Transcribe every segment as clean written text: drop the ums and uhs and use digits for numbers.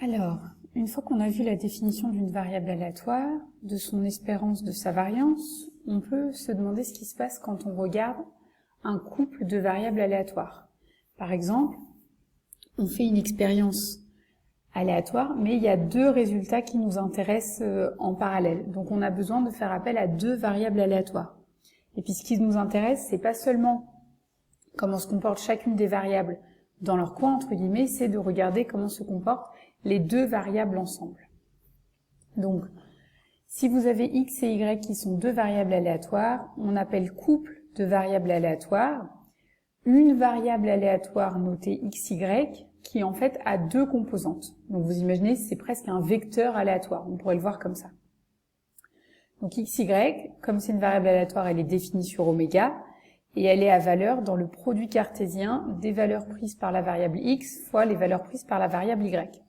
Alors, une fois qu'on a vu la définition d'une variable aléatoire, de son espérance, de sa variance, on peut se demander ce qui se passe quand on regarde un couple de variables aléatoires. Par exemple, on fait une expérience aléatoire, mais il y a deux résultats qui nous intéressent en parallèle. Donc on a besoin de faire appel à deux variables aléatoires. Et puis ce qui nous intéresse, c'est pas seulement comment se comporte chacune des variables dans leur coin, entre guillemets, c'est de regarder comment se comportent les deux variables ensemble. Donc, si vous avez x et y qui sont deux variables aléatoires, on appelle couple de variables aléatoires une variable aléatoire notée xy qui en fait a deux composantes. Donc vous imaginez, c'est presque un vecteur aléatoire, on pourrait le voir comme ça. Donc xy, comme c'est une variable aléatoire, elle est définie sur oméga, et elle est à valeur dans le produit cartésien des valeurs prises par la variable x fois les valeurs prises par la variable y.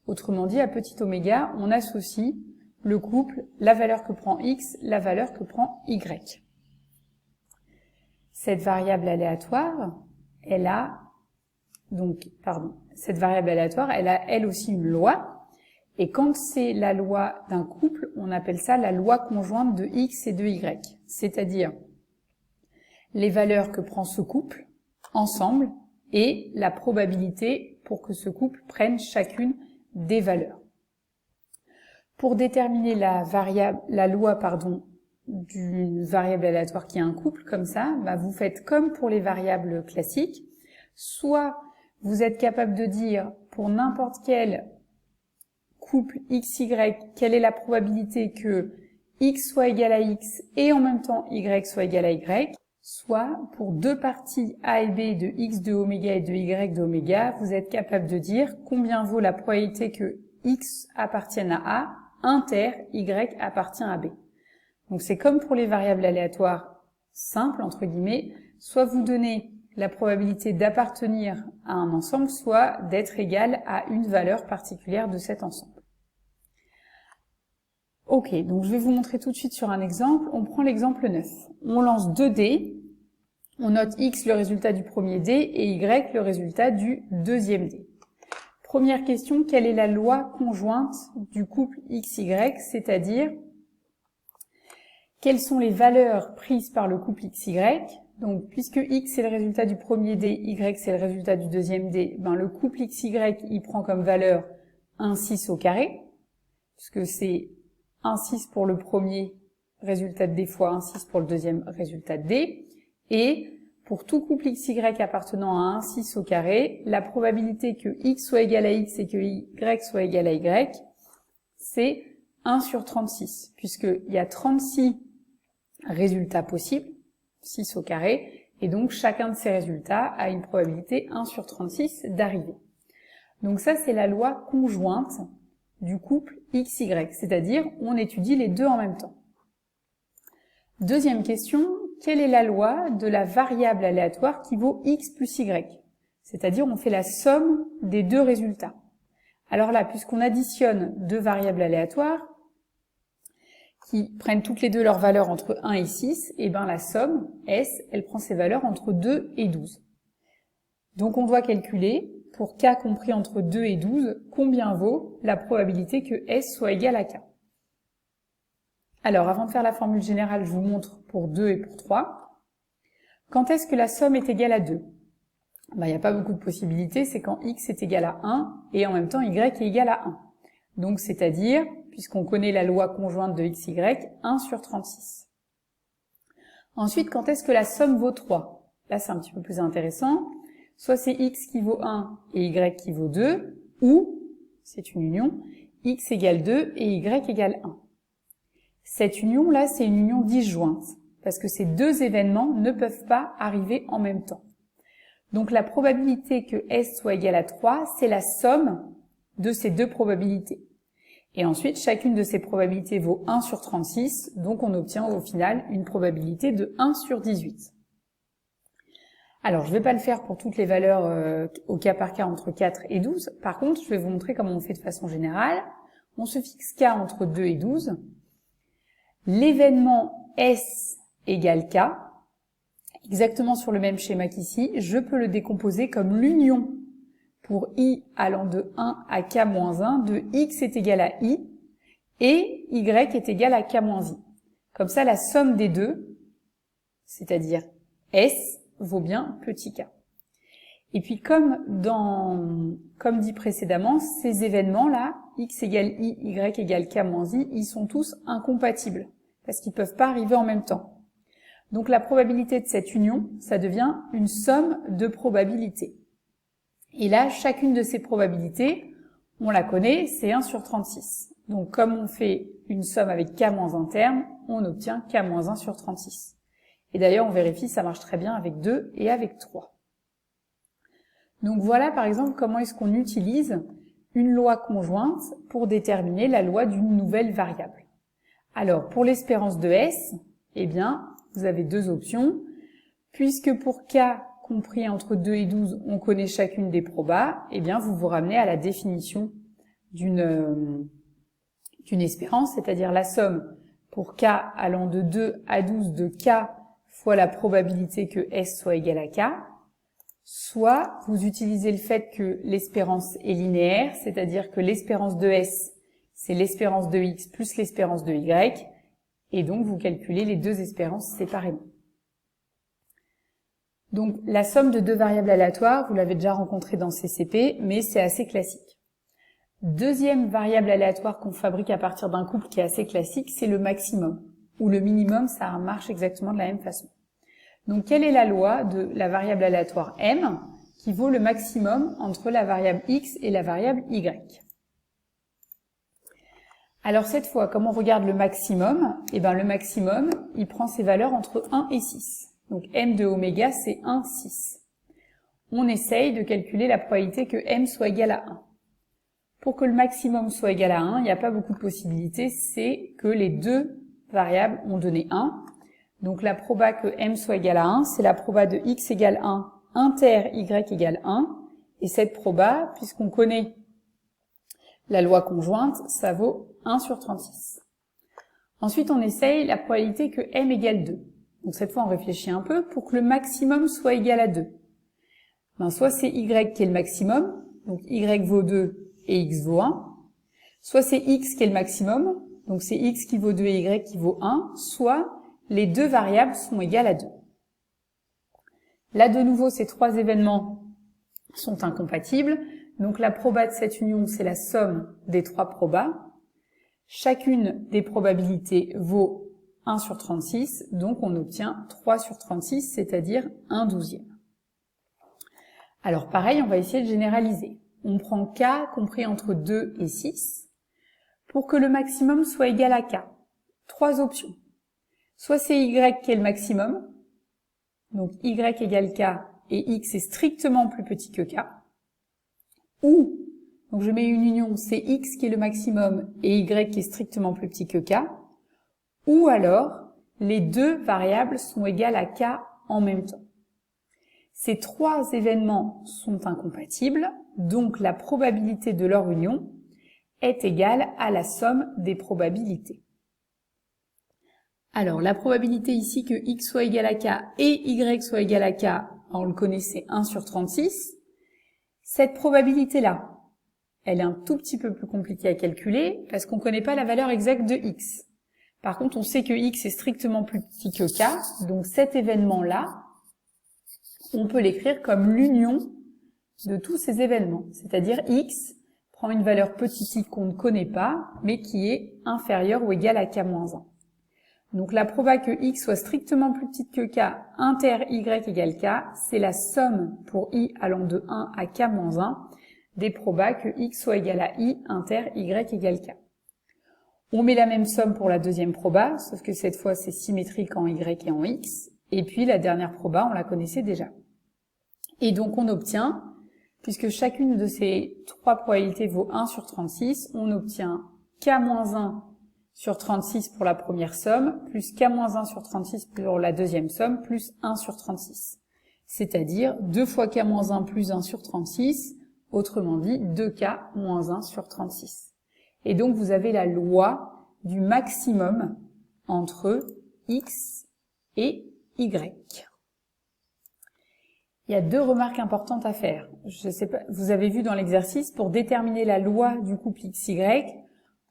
Autrement dit, à petit oméga, on associe le couple, la valeur que prend x, la valeur que prend y. Cette variable aléatoire, cette variable aléatoire, elle a elle aussi une loi, et quand c'est la loi d'un couple, on appelle ça la loi conjointe de x et de y, c'est-à-dire les valeurs que prend ce couple ensemble et la probabilité pour que ce couple prenne chacune des valeurs. Pour déterminer la loi d'une variable aléatoire qui a un couple comme ça, vous faites comme pour les variables classiques, soit vous êtes capable de dire pour n'importe quel couple xy, quelle est la probabilité que x soit égal à x et en même temps y soit égal à y, soit pour deux parties a et b de x de oméga et de y de oméga, vous êtes capable de dire combien vaut la probabilité que x appartienne à a, inter y appartient à b. Donc c'est comme pour les variables aléatoires simples, entre guillemets, soit vous donnez la probabilité d'appartenir à un ensemble, soit d'être égal à une valeur particulière de cet ensemble. Ok, donc je vais vous montrer tout de suite sur un exemple. On prend l'exemple 9. On lance 2 dés, on note x le résultat du premier dé et y le résultat du deuxième dé. Première question, quelle est la loi conjointe du couple xy, c'est-à-dire quelles sont les valeurs prises par le couple xy? Donc, puisque x est le résultat du premier dé, y c'est le résultat du deuxième dé, le couple xy, il prend comme valeur 1, 6 au carré, puisque c'est 1, 6 pour le premier résultat de d fois 1, 6 pour le deuxième résultat de d. Et pour tout couple xy appartenant à 1, 6 au carré, la probabilité que x soit égal à x et que y soit égal à y, c'est 1 sur 36, puisqu'il y a 36 résultats possibles, 6 au carré, et donc chacun de ces résultats a une probabilité 1 sur 36 d'arriver. Donc ça, c'est la loi conjointe du couple xy, c'est-à-dire on étudie les deux en même temps. Deuxième question, quelle est la loi de la variable aléatoire qui vaut x plus y? C'est-à-dire on fait la somme des deux résultats. Alors là, puisqu'on additionne deux variables aléatoires, qui prennent toutes les deux leurs valeurs entre 1 et 6, et la somme, S, elle prend ses valeurs entre 2 et 12. Donc on doit calculer, pour k compris entre 2 et 12, combien vaut la probabilité que S soit égal à k. Alors, avant de faire la formule générale, je vous montre pour 2 et pour 3. Quand est-ce que la somme est égale à 2? Il n'y a pas beaucoup de possibilités, c'est quand x est égal à 1 et en même temps y est égal à 1. Donc, c'est-à-dire, puisqu'on connaît la loi conjointe de xy, 1 sur 36. Ensuite, quand est-ce que la somme vaut 3? Là, c'est un petit peu plus intéressant. Soit c'est x qui vaut 1 et y qui vaut 2, ou, c'est une union, x égale 2 et y égale 1. Cette union-là, c'est une union disjointe, parce que ces deux événements ne peuvent pas arriver en même temps. Donc la probabilité que S soit égal à 3, c'est la somme de ces deux probabilités. Et ensuite, chacune de ces probabilités vaut 1 sur 36, donc on obtient au final une probabilité de 1 sur 18. Alors, je ne vais pas le faire pour toutes les valeurs au cas par cas entre 4 et 12. Par contre, je vais vous montrer comment on fait de façon générale. On se fixe k entre 2 et 12. L'événement S égale K, exactement sur le même schéma qu'ici, je peux le décomposer comme l'union pour i allant de 1 à k-1 de x est égal à i et y est égal à k-i. Comme ça, la somme des deux, c'est-à-dire s, vaut bien petit k. Et puis comme dit précédemment, ces événements-là, x égale i, y égale k-i, ils sont tous incompatibles, parce qu'ils ne peuvent pas arriver en même temps. Donc la probabilité de cette union, ça devient une somme de probabilités. Et là, chacune de ces probabilités, on la connaît, c'est 1 sur 36. Donc comme on fait une somme avec k-1 terme, on obtient k-1 sur 36. Et d'ailleurs, on vérifie, ça marche très bien avec 2 et avec 3. Donc voilà par exemple comment est-ce qu'on utilise une loi conjointe pour déterminer la loi d'une nouvelle variable. Alors pour l'espérance de S, eh bien vous avez deux options. Puisque pour K compris entre 2 et 12, on connaît chacune des probas, eh bien vous vous ramenez à la définition d'une espérance, c'est-à-dire la somme pour K allant de 2 à 12 de K fois la probabilité que S soit égal à K. Soit vous utilisez le fait que l'espérance est linéaire, c'est-à-dire que l'espérance de S, c'est l'espérance de X plus l'espérance de Y, et donc vous calculez les deux espérances séparément. Donc la somme de deux variables aléatoires, vous l'avez déjà rencontrée dans CCP, mais c'est assez classique. Deuxième variable aléatoire qu'on fabrique à partir d'un couple qui est assez classique, c'est le maximum, ou le minimum, ça marche exactement de la même façon. Donc, quelle est la loi de la variable aléatoire m qui vaut le maximum entre la variable x et la variable y? Alors, cette fois, comme on regarde le maximum, eh ben, le maximum, il prend ses valeurs entre 1 et 6. Donc, m de oméga, c'est 1, 6. On essaye de calculer la probabilité que m soit égal à 1. Pour que le maximum soit égal à 1, il n'y a pas beaucoup de possibilités, c'est que les deux variables ont donné 1. Donc la proba que m soit égal à 1, c'est la proba de x égale 1 inter y égale 1. Et cette proba, puisqu'on connaît la loi conjointe, ça vaut 1 sur 36. Ensuite, on essaye la probabilité que m égale 2. Donc cette fois, on réfléchit un peu. Pour que le maximum soit égal à 2, ben, soit c'est y qui est le maximum, donc y vaut 2 et x vaut 1. Soit c'est x qui est le maximum, donc c'est x qui vaut 2 et y qui vaut 1. Soit les deux variables sont égales à 2. Là, de nouveau, ces trois événements sont incompatibles. Donc, la proba de cette union, c'est la somme des trois probas. Chacune des probabilités vaut 1 sur 36. Donc, on obtient 3 sur 36, c'est-à-dire 1/12. Alors, pareil, on va essayer de généraliser. On prend K compris entre 2 et 6. Pour que le maximum soit égal à K, trois options. Soit c'est y qui est le maximum, donc y égale k et x est strictement plus petit que k, ou, donc je mets une union, c'est x qui est le maximum et y qui est strictement plus petit que k, ou alors les deux variables sont égales à k en même temps. Ces trois événements sont incompatibles, donc la probabilité de leur union est égale à la somme des probabilités. Alors, la probabilité ici que x soit égal à k et y soit égal à k, on le connaît, c'est 1 sur 36. Cette probabilité-là, elle est un tout petit peu plus compliquée à calculer parce qu'on ne connaît pas la valeur exacte de x. Par contre, on sait que x est strictement plus petit que k, donc cet événement-là, on peut l'écrire comme l'union de tous ces événements. C'est-à-dire x prend une valeur petite i qu'on ne connaît pas, mais qui est inférieure ou égale à k-1. Donc la proba que x soit strictement plus petite que k inter y égale k, c'est la somme pour i allant de 1 à k-1 des probas que x soit égal à i inter y égale k. On met la même somme pour la deuxième proba, sauf que cette fois c'est symétrique en y et en x, et puis la dernière proba, on la connaissait déjà. Et donc on obtient, puisque chacune de ces trois probabilités vaut 1 sur 36, on obtient k-1 sur 36 pour la première somme, plus k-1 sur 36 pour la deuxième somme, plus 1 sur 36. C'est-à-dire 2 fois k-1 plus 1 sur 36, autrement dit 2k moins 1 sur 36. Et donc vous avez la loi du maximum entre x et y. Il y a deux remarques importantes à faire. Je sais pas, vous avez vu dans l'exercice, pour déterminer la loi du couple XY,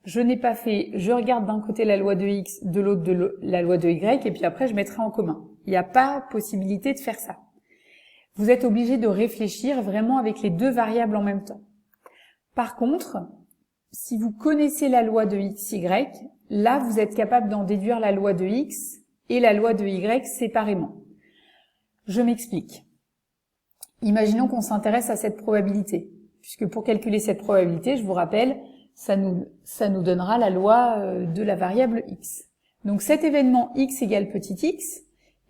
je n'ai pas fait, je regarde d'un côté la loi de X, de l'autre la loi de Y, et puis après je mettrai en commun. Il n'y a pas possibilité de faire ça. Vous êtes obligé de réfléchir vraiment avec les deux variables en même temps. Par contre, si vous connaissez la loi de XY, là vous êtes capable d'en déduire la loi de X et la loi de Y séparément. Je m'explique. Imaginons qu'on s'intéresse à cette probabilité, puisque pour calculer cette probabilité, je vous rappelle, ça nous donnera la loi de la variable X. Donc cet événement X égale petit x,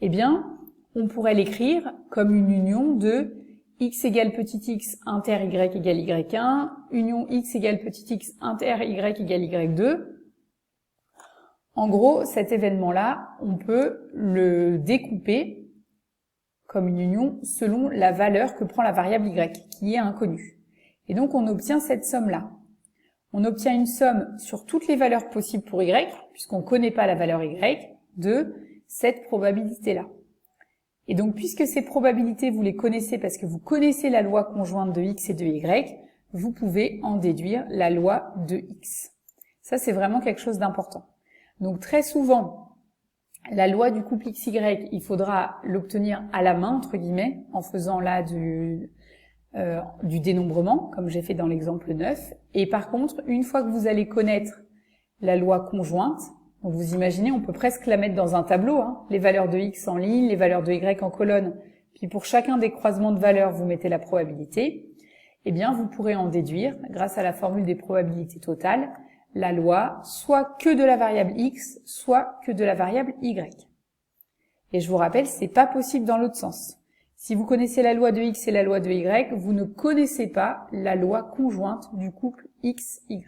eh bien, on pourrait l'écrire comme une union de X égale petit x inter Y égale Y1, union X égale petit x inter Y égale Y2. En gros, cet événement-là, on peut le découper comme une union selon la valeur que prend la variable Y, qui est inconnue. Et donc, on obtient cette somme-là. On obtient une somme sur toutes les valeurs possibles pour Y, puisqu'on ne connaît pas la valeur Y, de cette probabilité-là. Et donc, puisque ces probabilités, vous les connaissez parce que vous connaissez la loi conjointe de X et de Y, vous pouvez en déduire la loi de X. Ça, c'est vraiment quelque chose d'important. Donc, très souvent, la loi du couple XY, il faudra l'obtenir à la main, entre guillemets, en faisant là du dénombrement, comme j'ai fait dans l'exemple 9. Et par contre, une fois que vous allez connaître la loi conjointe, donc vous imaginez, on peut presque la mettre dans un tableau, hein, les valeurs de X en ligne, les valeurs de Y en colonne, puis pour chacun des croisements de valeurs, vous mettez la probabilité, eh bien vous pourrez en déduire, grâce à la formule des probabilités totales, la loi soit que de la variable X, soit que de la variable Y. Et je vous rappelle, c'est pas possible dans l'autre sens. Si vous connaissez la loi de X et la loi de Y, vous ne connaissez pas la loi conjointe du couple XY.